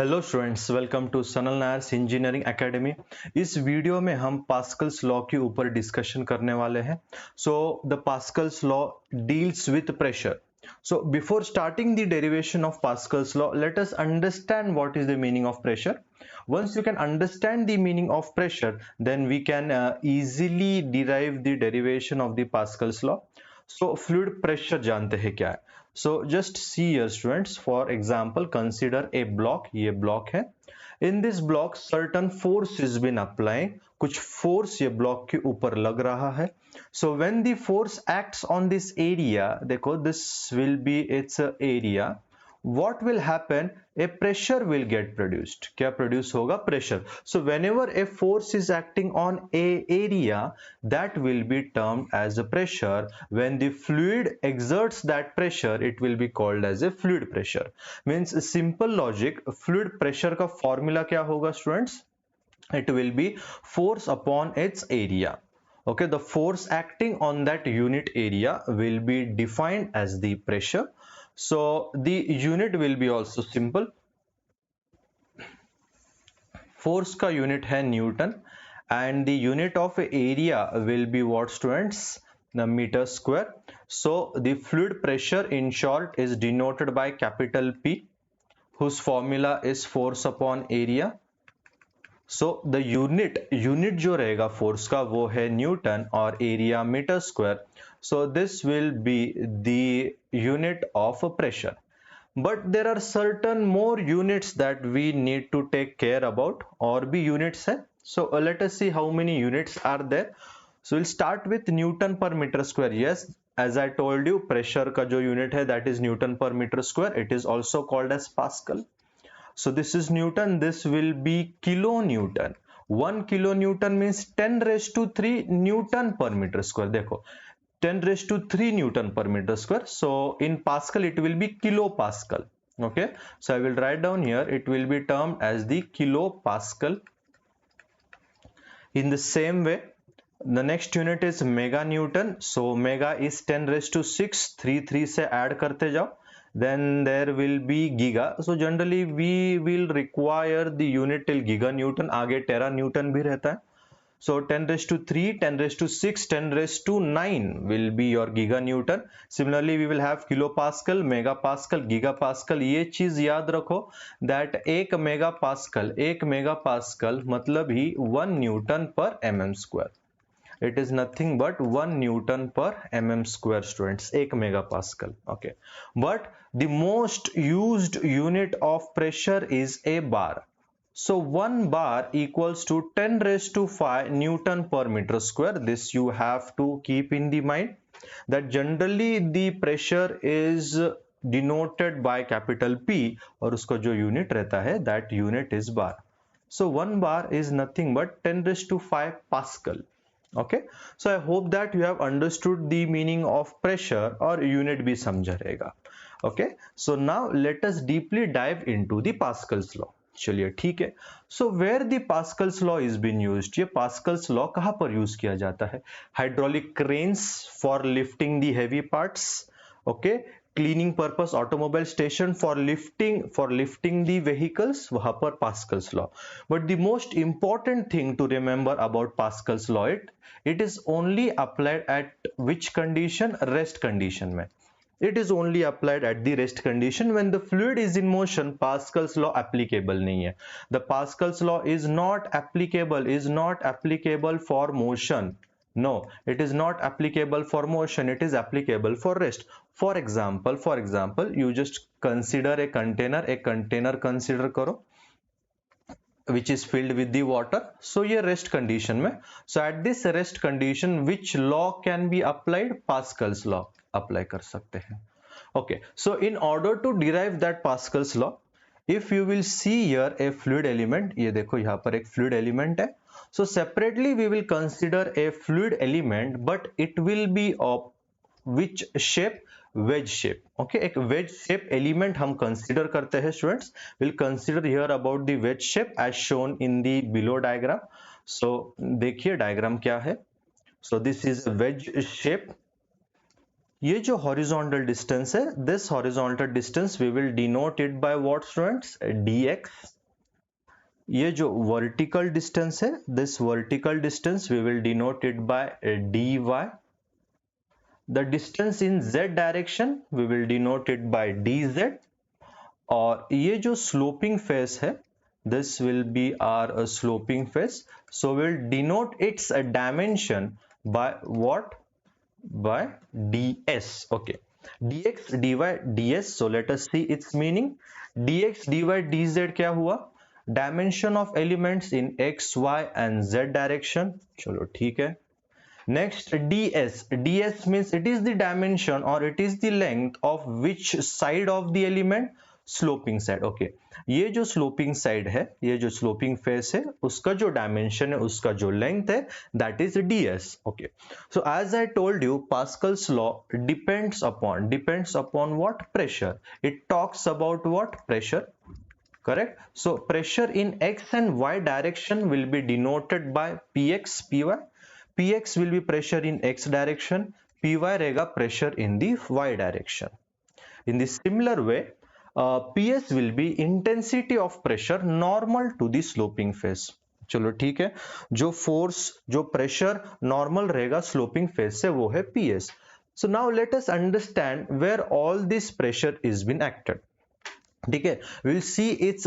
Hello students, welcome to Sanal Nair's engineering academy. इस video में हम पास्कल्स लॉ के ऊपर डिस्कशन करने वाले हैं। The Pascal's law deals with pressure. So before starting the derivation of Pascal's law, let us understand what is the meaning of pressure. Once you can understand the meaning of pressure, then we can easily derive the derivation of the Pascal's law. Fluid pressure जानते हैं क्या है? Just see here students, for example consider a block. ये block है. In this block certain force is been applying. कुछ force ये block के ऊपर लग रहा है. So when the force acts on this area, देखो this will be its area. What will happen? A pressure will get produced. क्या produce होगा? Pressure. So whenever a force is acting on a area, that will be termed as a pressure. When the fluid exerts that pressure, it will be called as a fluid pressure. Means simple logic, fluid pressure का formula क्या होगा students? It will be force upon its area. Okay, the force acting on that unit area will be defined as the pressure. So the unit will be also simple. Force का unit है Newton and the unit of area will be what students? The meter square. So the fluid pressure in short is denoted by capital P, whose formula is force upon area. So the unit जो रहेगा force का वो है Newton और area meter square. So this will be the unit of pressure. But there are certain more units that we need to take care about. और भी units है. So let us see how many units are there. So we'll start with Newton per meter square. Yes, as I told you, pressure का जो unit है that is Newton per meter square. It is also called as Pascal. So this is Newton, this will be kilonewton. 1 kilonewton means 10 raised to 3 Newton per meter square. देखो 10 raised to 3 Newton per meter square. So in Pascal it will be kilopascal. Okay, so I will write down here, it will be termed as the kilopascal. In the same way, the next unit is mega Newton. So mega is 10 raised to 6, 3 से add करते जाओ. Then there will be giga. So generally we will require the unit till giga Newton. आगे tera Newton भी रहता है. So 10 raised to 3, 10 raised to 6, 10 raised to 9 will be your giga Newton. Similarly we will have kilopascal, megapascal, gigapascal. ये चीज याद रखो that एक megapascal मतलब ही 1 Newton per mm square. It is nothing but 1 Newton per mm square students, 1 megapascal. Okay, but the most used unit of pressure is a bar. So 1 bar equals to 10 raised to 5 Newton per meter square. This you have to keep in the mind that generally the pressure is denoted by capital P और उसका जो unit रहता है that unit is bar. So 1 bar is nothing but 10 raised to 5 Pascal. Okay, so I hope that you have understood the meaning of pressure और unit भी समझा रहेगा. Okay, so now let us deeply dive into the Pascal's law. चलिए ठीक है. So where the Pascal's law is being used? ये Pascal's law कहाँ पर यूज किया जाता है? Hydraulic cranes for lifting the heavy parts. Okay, cleaning purpose automobile station for lifting the vehicles, वहां पर Pascal's law. But the most important thing to remember about Pascal's law, it is only applied at which condition? Rest condition में. It is only applied at the rest condition. When the fluid is in motion, Pascal's law applicable नहीं है. The Pascal's law is not applicable for motion. No, it is not applicable for motion, it is applicable for rest. For example, you just consider a container consider करो which is filled with the water. So ये rest condition में. So at this rest condition, which law can be applied? Pascal's law apply कर सकते हैं. Okay, so in order to derive that Pascal's law, if you will see here a fluid element, ये देखो यहाँ पर एक fluid element है. So separately we will consider a fluid element, but it will be of which shape? Wedge shape. Okay, एक wedge shape element हम consider करते हैं students. We'll consider here about the wedge shape as shown in the below diagram. So देखिए diagram क्या है. So this is a wedge shape. ये जो horizontal distance है, this horizontal distance we will denote it by what students? Dx. ये जो vertical distance है, this vertical distance we will denote it by dy. The distance in z direction we will denote it by dz. और ये जो sloping face है, this will be our sloping face, so we'll denote its dimension by what? By ds. Okay, dx dy ds. So let us see its meaning. dx dy dz क्या हुआ? Dimension of elements in x y and z direction. चलो ठीक है. Next, ds. ds means it is the dimension or it is the length of which side of the element? Sloping side. Okay, ये जो sloping side है, ये जो sloping face है, उसका जो dimension है, उसका जो length है, that is ds. Okay, so as I told you, Pascal's law depends upon what? Pressure. It talks about what? Pressure. Correct. So pressure in x and y direction will be denoted by px, py. Px will be pressure in x direction, py रहेगा pressure in the y direction. In the similar way, ps will be intensity of pressure normal to the sloping face. चलो ठीक है, जो force, जो pressure normal रहेगा sloping face से, वो है ps. So now let us understand where all this pressure is been acted. ठीक है, we'll see its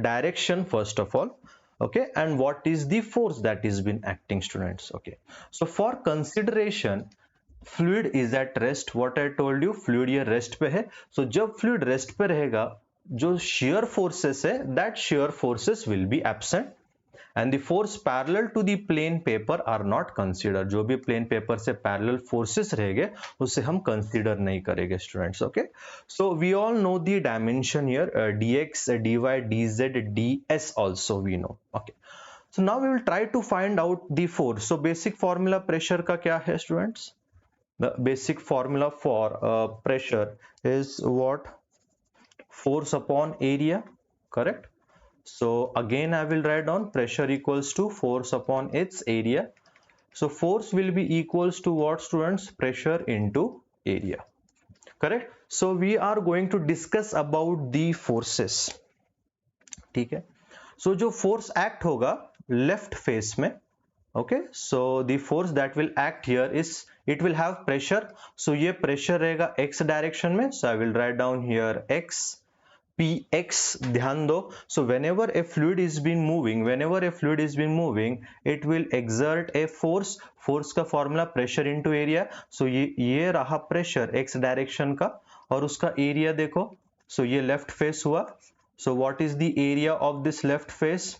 direction first of all. Okay, and what is the force that is been acting, students? Okay, so for consideration, fluid is at rest. What I told you, fluid ये rest पे है. So जब fluid rest पे रहेगा, जो shear forces है, that shear forces will be absent and the force parallel to the plane paper are not considered. जो भी plane paper से parallel forces रहेंगे, उसे हम consider नहीं करेंगे, students. Okay, so we all know the dimension here, dx, dy, dz, ds also we know. Okay, so now we will try to find out the force. So basic formula pressure का क्या है, students? The basic formula for pressure is what? Force upon area. Correct. So again I will write down pressure equals to force upon its area. So force will be equals to what, students? Pressure into area. Correct. So we are going to discuss about the forces. ठीक है. So जो force act होगा left face में, okay, so the force that will act here is, it will have pressure. So ये pressure रहेगा x direction में. So I will write down here x, px. ध्यान दो, so whenever a fluid is been moving, it will exert a force. Force का formula pressure into area. So ये रहा pressure x direction का, और उसका area देखो. So ये left face हुआ. So what is the area of this left face?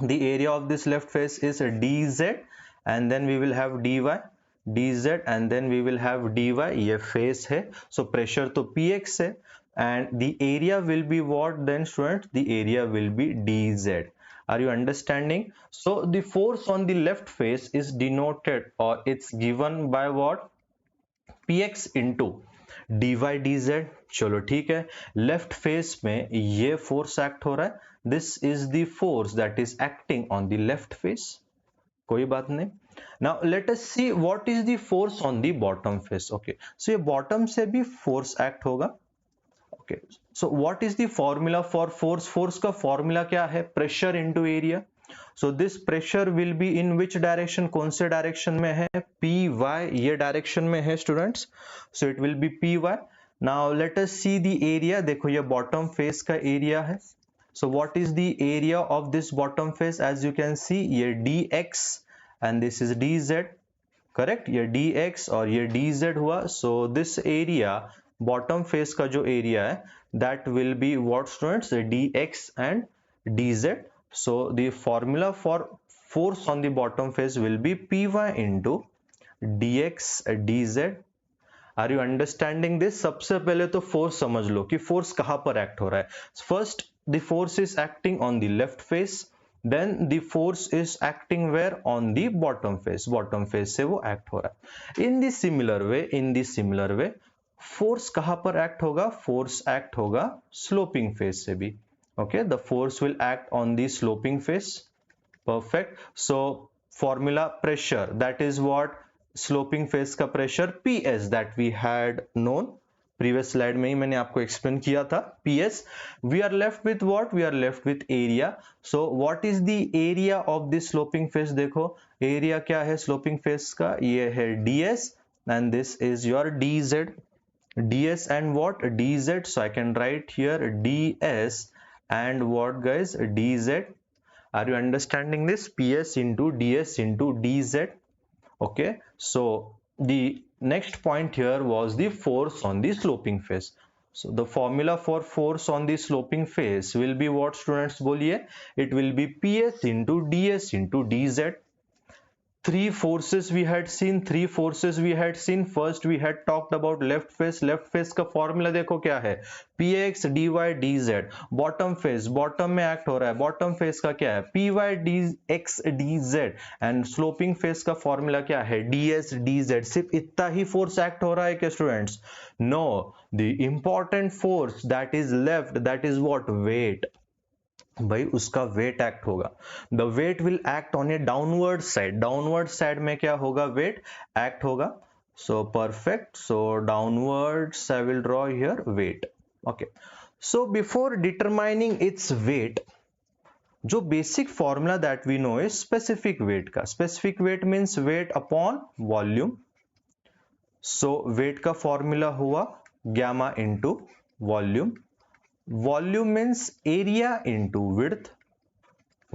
The area of this left face is dz, and then we will have dy, dz, and then we will have dy. ये face है, so pressure तो px है, and the area will be what then, students? The area will be dz. Are you understanding? So the force on the left face is denoted, or it's given by what? px into dy dz. चलो ठीक है, left face में ये force act हो रहा है. This is the force that is acting on the left face. कोई बात नहीं. Now let us see what is the force on the bottom face. Okay, so ये बॉटम से भी फोर्स एक्ट होगा. Okay, so what is the formula for force? Force का formula क्या है? Pressure into area. So this pressure will be in which direction? कौन से direction में है? py. ये डायरेक्शन में है, students. So it will be py. Now let us see the area. देखो ये बॉटम फेस का एरिया है. So what is the area of this bottom face? As you can see, ये dx and this is dz. Correct. ये dx और ये dz हुआ. So this area, bottom face का जो एरिया है, that will be what, students? dx and dz. So the formula for force on the bottom face will be py into dx dz. Are you understanding this? सबसे पहले तो force समझ लो कि force कहाँ पर act हो रहा है. First, the force is acting on the left face. Then the force is acting where? On the bottom face. Bottom face से वो act हो रहा है. In the similar way, force कहाँ पर act होगा? Force act होगा sloping face से भी. Okay, the force will act on the sloping face. Perfect. So formula pressure, that is what? Sloping face का pressure ps that we had known. Previous slide में ही मैंने आपको explain किया था PS. We are left with what, we are left with area. So what is the area of this sloping face? देखो area क्या है स्लोपिंग फेस का, ये है ds and this is your dz. ds and what? dz. So I can write here ds and what guys? dz. Are you understanding this? PS into ds into dz. Okay, so the next point here was the force on the sloping face. So the formula for force on the sloping face will be what students? बोलिए. It will be PS into ds into dz. Three forces we had seen. First we had talked about left face का formula देखो क्या है? px dy dz. bottom में act हो रहा है, bottom face का क्या है? py dx dz. and sloping face का formula क्या है? ds dz. सिर्फ इतना ही force act हो रहा है क्या students? No, the important force that is left, that is what? weight. भाई उसका वेट एक्ट होगा. The weight will act on a downward side में क्या होगा? वेट एक्ट होगा. So perfect. So downward I will draw here weight. Okay, so before determining its weight, जो basic formula that we know is specific weight का. Specific weight means weight upon volume. So weight का formula हुआ gamma into volume. Volume means area into width.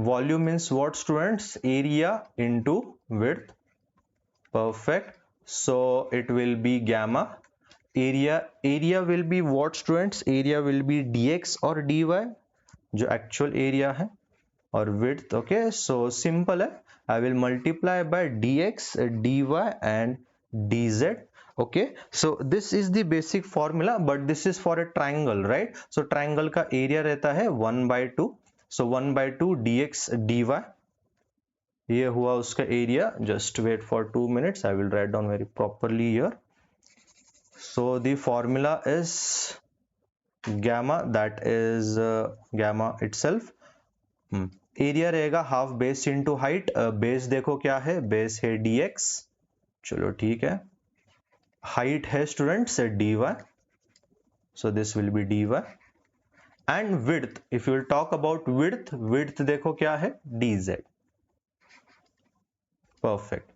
Volume means what students? Area into width. Perfect. So it will be gamma. Area will be what students? Area will be dx or dy, जो actual area है, और width. Okay, so simple है. I will multiply by dx, dy and dz. Okay, so this is the basic formula, but this is for a triangle, right? So triangle का area रहता है 1/2. So 1/2 dx dy. ये हुआ उसका area. Just wait for 2 minutes. I will write down very properly here. So the formula is gamma, that is gamma itself. Area रहेगा half base into height. Base देखो क्या है? Base है dx. चलो ठीक है. height है students dy, so this will be dy. and width, if you will talk about width देखो क्या है? dz. perfect.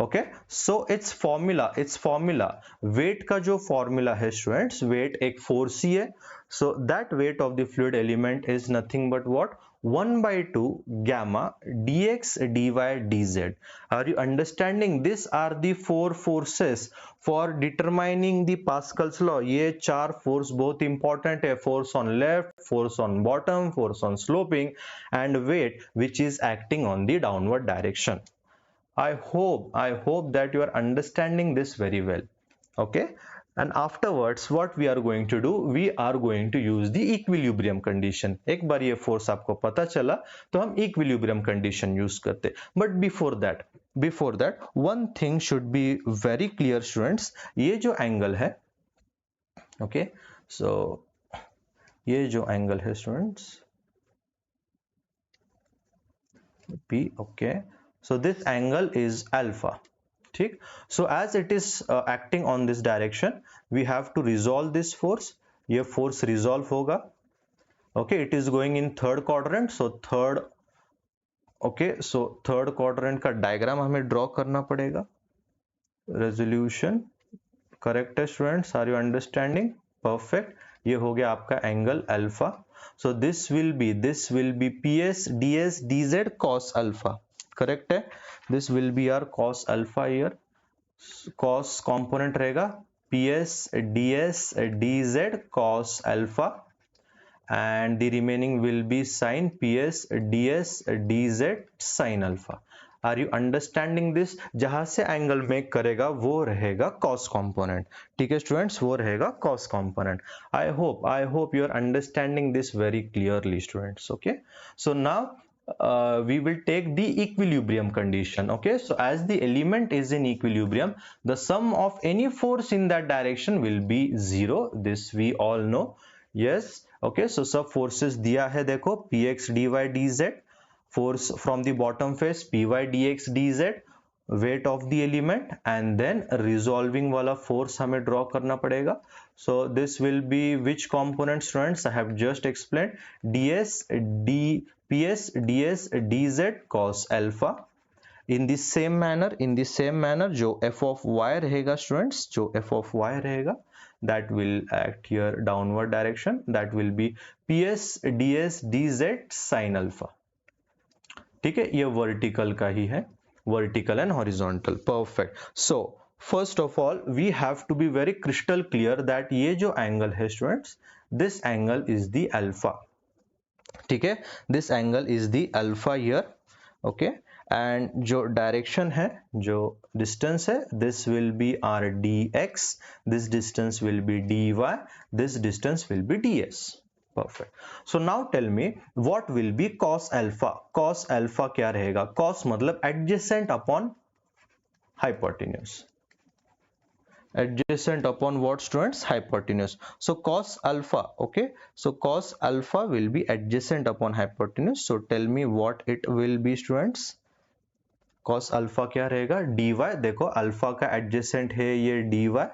okay, so its formula weight का जो formula है students, weight एक force ही है. so that weight of the fluid element is nothing but what? 1/2 gamma dx dy dz. Are you understanding? These are the four forces for determining the Pascal's law. ये चार force बहुत important है. force on left, force on bottom, force on sloping, and weight which is acting on the downward direction. I hope that you are understanding this very well. Okay, and afterwards what we are going to do? We are going to use the equilibrium condition. एक बार ये force आपको पता चला तो हम equilibrium condition use करते. but before that one thing should be very clear students. ये जो angle है, okay, so ये जो angle है students P, okay, so this angle is alpha. ठीक. so as it is acting on this direction, we have to resolve this force. ये force resolve होगा. okay, it is going in third quadrant. so third quadrant का diagram हमें draw करना पड़ेगा. resolution correct है students? are you understanding? perfect. ये हो गया आपका angle alpha. so this will be ps ds dz cos alpha. correct है? this will be our cos alpha here. cos component रहेगा ps ds dz cos alpha, and the remaining will be sin ps ds dz sin alpha. Are you understanding this? जहां से angle make करेगा वो रहेगा cos component. ठीक है students, वो रहेगा cos component. I hope you are understanding this very clearly students. okay, so now we will take the equilibrium condition. okay, so as the element is in equilibrium, the sum of any force in that direction will be 0. this we all know. yes, okay, so सब forces दिया है देखो, px dy dz, force from the bottom face py dx dz, weight of the element and then resolving वाला force हमें draw करना पड़ेगा. So this will be which component, students? I have just explained. ds ps ds dz cos alpha. In the same manner जो f of y रहेगा students, जो f of y रहेगा, that will act here downward direction, that will be ps ds dz sin alpha. ठीक है, ये vertical का ही है, vertical and horizontal. Perfect. So first of all we have to be very crystal clear that ये जो angle है students, this angle is the alpha. ठीक है, this angle is the alpha here. Okay, and जो direction है, जो distance है, this will be r dx, this distance will be dy, this distance will be ds. Perfect. So now tell me what will be cos alpha. Cos alpha क्या रहेगा? Cos मतलब adjacent upon hypotenuse. Adjacent upon what, students? Hypotenuse. So cos alpha, okay, so cos alpha will be adjacent upon hypotenuse. So tell me what it will be, students? cos alpha क्या रहेगा? dy. देखो alpha का adjacent है ये dy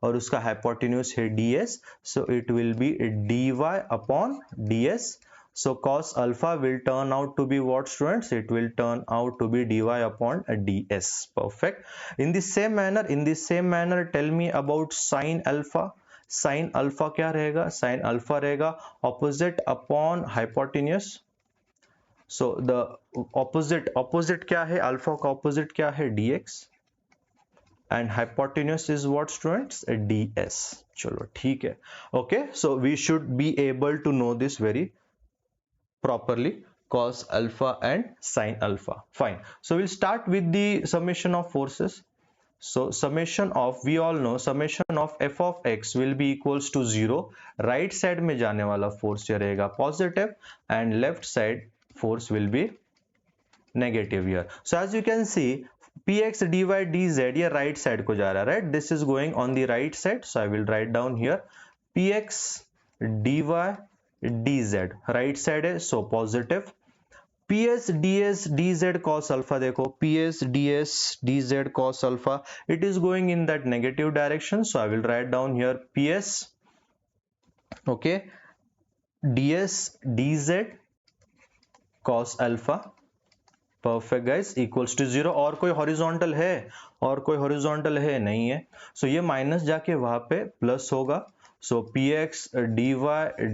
और उसका hypotenuse है ds, so it will be dy upon ds. So cos alpha will turn out to be what, students? It will turn out to be dy upon ds. Perfect. In the same manner tell me about sin alpha. Sin alpha क्या रहेगा? Sin alpha रहेगा opposite upon hypotenuse. So the opposite क्या है? Alpha का opposite क्या है? dx. And hypotenuse is what, students? ds. चलो ठीक है. Okay, so we should be able to know this very properly, cos alpha and sin alpha. Fine. So we'll start with the summation of forces. So summation of, we all know summation of f of x will be equals to 0. Right side में जाने वाला force ये रहेगा positive and left side force will be negative here. So as you can see px dy dz ये right side को जा रहा है, right? This is going on the right side, so I will write down here px dy dz, right side है, so positive. ps ds dz cos alpha, देखो ps ds dz cos alpha, it is going in that negative direction, so I will write down here ps, okay, ds dz cos alpha. Perfect guys, equals to 0. और कोई horizontal है? और कोई horizontal है? नहीं है, सो ये माइनस जाके वहां पे प्लस होगा. सो px dy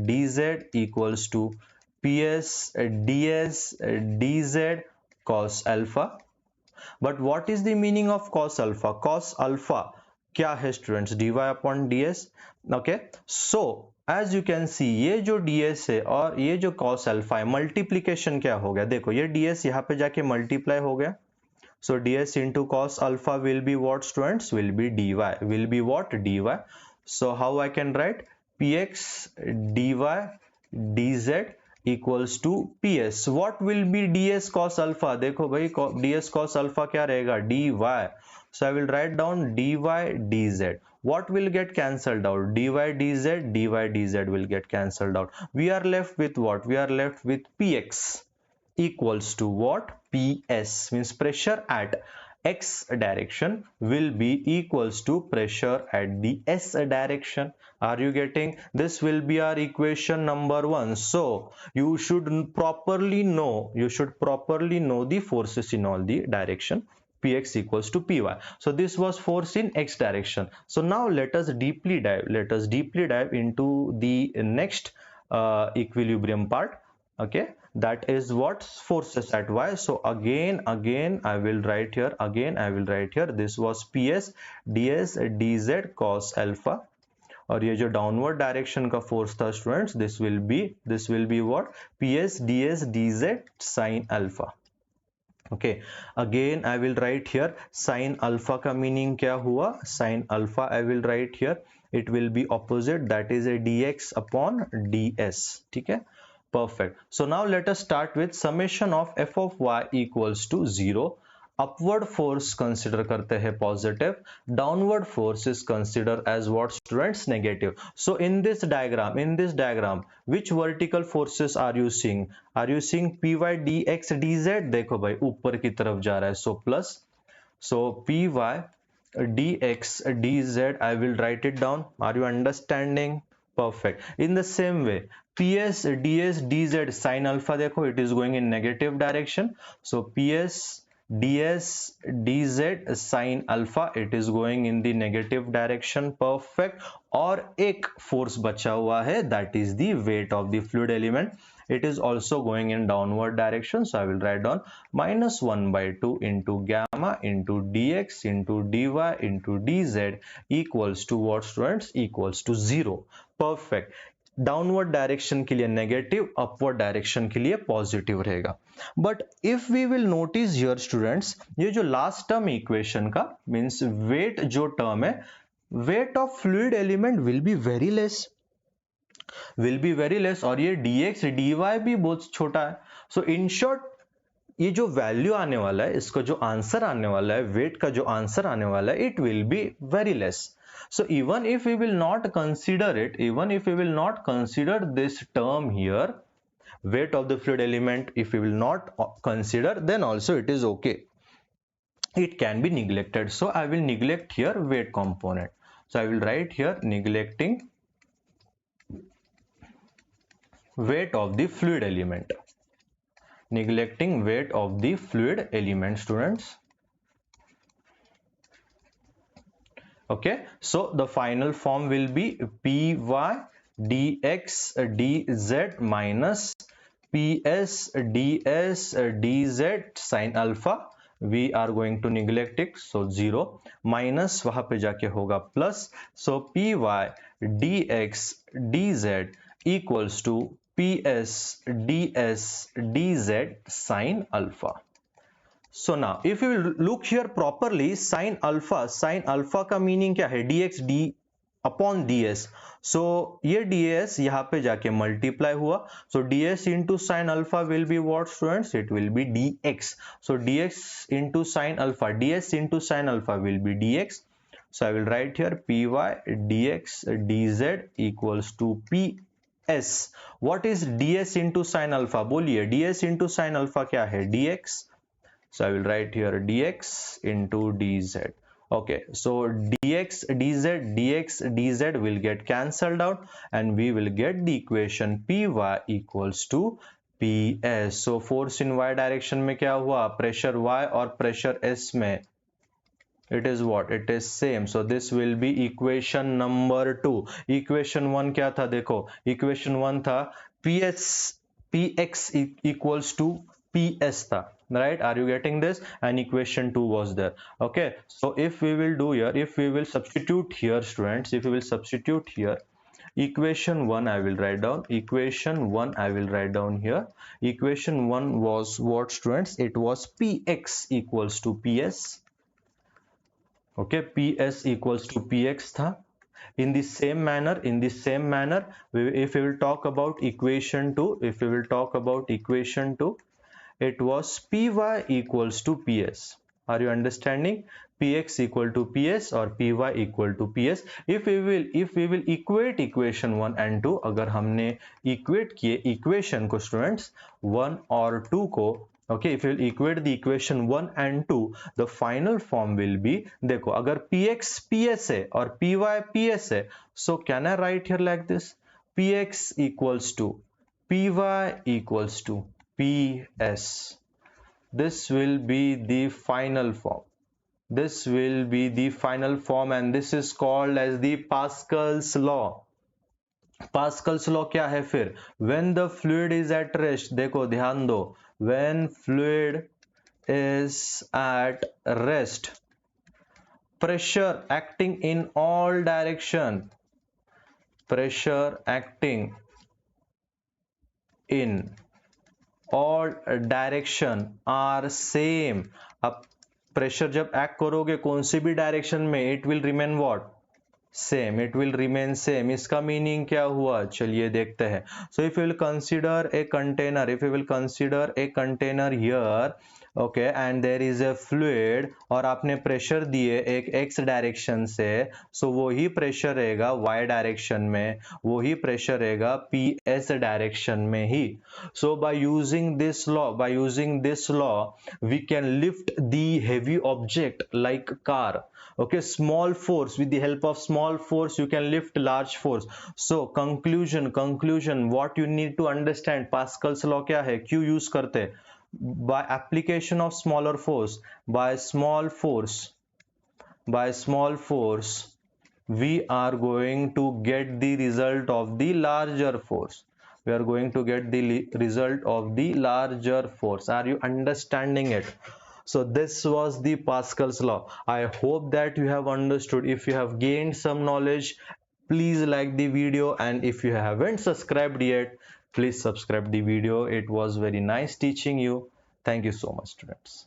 dz equals to ps ds dz cos alpha. But what is the meaning of cos alpha? Cos alpha क्या है students? dy upon ds. Okay, so as you can see ये जो ds है और ये जो cos alpha है, multiplication क्या हो गया? देखो ये ds यहाँ पे जाके multiply हो गया. So ds into cos alpha will be what, students? Will be dy. Will be what? dy. So how I can write? px dy dz equals to ps. What will be ds cos alpha? देखो भाई ds cos alpha क्या रहेगा? dy. So I will write down dy dz. What will get cancelled out? dy dz will get cancelled out. We are left with what? We are left with px equals to what? ps, means pressure at x direction will be equals to pressure at the s direction. Are you getting? This will be our equation number 1. So you should properly know the forces in all the direction. Px equals to py. So this was force in x direction. So now let us deeply dive into the next equilibrium part. Okay, that is what? Forces at y. So again I will write here this was ps ds dz cos alpha. और ये जो downward direction का force था students, this will be what? ps ds dz sin alpha. Okay, again I will write here sine alpha का meaning क्या हुआ? Sine alpha I will write here, it will be opposite, that is a dx upon ds. ठीक है, perfect. So now let us start with summation of f of y equals to 0. Upward force consider करते हैं positive, downward force is considered as what, students? Negative. So in this diagram which vertical forces are you seeing? Are you seeing py dx dz? देखो भाई ऊपर की तरफ जा रहा है, so plus. So py dx dz, I will write it down. Are you understanding? Perfect. In the same way, ps ds dz sin alpha, देखो it is going in negative direction. So ps ds dz sin alpha, it is going in the negative direction. Perfect. और एक force बचा हुआ है, that is the weight of the fluid element. It is also going in downward direction. So I will write down minus 1 by 2 into gamma into dx into dy into dz equals to what, students? Equals to 0. Perfect. Downward direction के लिए negative, upward direction के लिए positive रहेगा. But if we will notice here students, ये जो last term equation का means weight जो term है, weight of fluid element will be very less, और ये dx dy भी बहुत छोटा है. सो इन शॉर्ट, ये जो वैल्यू आने वाला है, इसका जो आंसर आने वाला है, वेट का जो आंसर आने वाला है, it will be very less. So even if we will not consider it, even if we will not consider this term here, weight of the fluid element, if we will not consider, then also it is okay. It can be neglected. So I will neglect here weight component. So I will write here neglecting weight of the fluid element. Neglecting weight of the fluid element, students. Okay, so the final form will be py dx dz minus ps ds dz sin alpha. We are going to neglect it, so 0 minus वहां पे जाके होगा plus. So py dx dz equals to ps ds dz sin alpha. So now if you will look here properly, sin alpha का meaning क्या है? dx d upon ds. So ये ds यहाँ पे जाके मल्टीप्लाई हुआ. So ds into sin alpha will be what, students? It will be dx. So dx into sin alpha, ds into sin alpha will be dx. So I will write here py dx dz equals to ps. What is ds into sin alpha? बोलिए, ds into sin alpha क्या है? dx. So I will write here dx into dz. Okay, so dx dz will get cancelled out and we will get the equation py equals to ps. So force in y direction में क्या हुआ? Pressure y और pressure s में it is what? It is same. So this will be equation number 2. Equation 1 क्या था? देखो, equation 1 था px equals to ps था, right? Are you getting this? And equation 2 was there. Okay, so if we will do here, if we will substitute here, students, if we will substitute here, equation 1 I will write down, equation 1 I will write down here. Equation 1 was what, students? It was px equals to ps. Okay, ps equals to px था. In the same manner, if we will talk about equation 2, it was py equals to ps. Are you understanding? px equal to ps or py equal to ps. If we will equate equation 1 and 2, अगर हमने equate किए equation को, students, 1 और 2 को, okay, if you will equate the equation 1 and 2, the final form will be, देखो, अगर px ps है और py ps है, so can I write here like this? px equals to py equals to ps. This will be the final form. This will be the final form and this is called as the Pascal's law. Pascal's law क्या है फिर? When the fluid is at rest, देखो ध्यान दो, when fluid is at rest, pressure acting in all direction, pressure acting in all direction are same. अब pressure जब act करोगे कौन सी भी डायरेक्शन में, it will remain what? Same. It will remain same. इसका मीनिंग क्या हुआ? चलिए देखते हैं. So if you will consider a container, here okay and there is a fluid और आपने प्रेशर दिए एक एक्स डायरेक्शन से, सो वही प्रेशर रहेगा वाई डायरेक्शन में, वही प्रेशर रहेगा पी एस डायरेक्शन में ही. So by using this law we can lift the heavy object like car. Okay, small force, with the help of small force you can lift large force. So conclusion what you need to understand, Pascal's law क्या है, क्यों use करते, by application of smaller force, by small force we are going to get the result of the larger force. We are going to get the result of the larger force. Are you understanding it? So this was the Pascal's law. I hope that you have understood. If you have gained some knowledge, please like the video, and if you haven't subscribed yet, please subscribe the video. It was very nice teaching you. Thank you so much, students.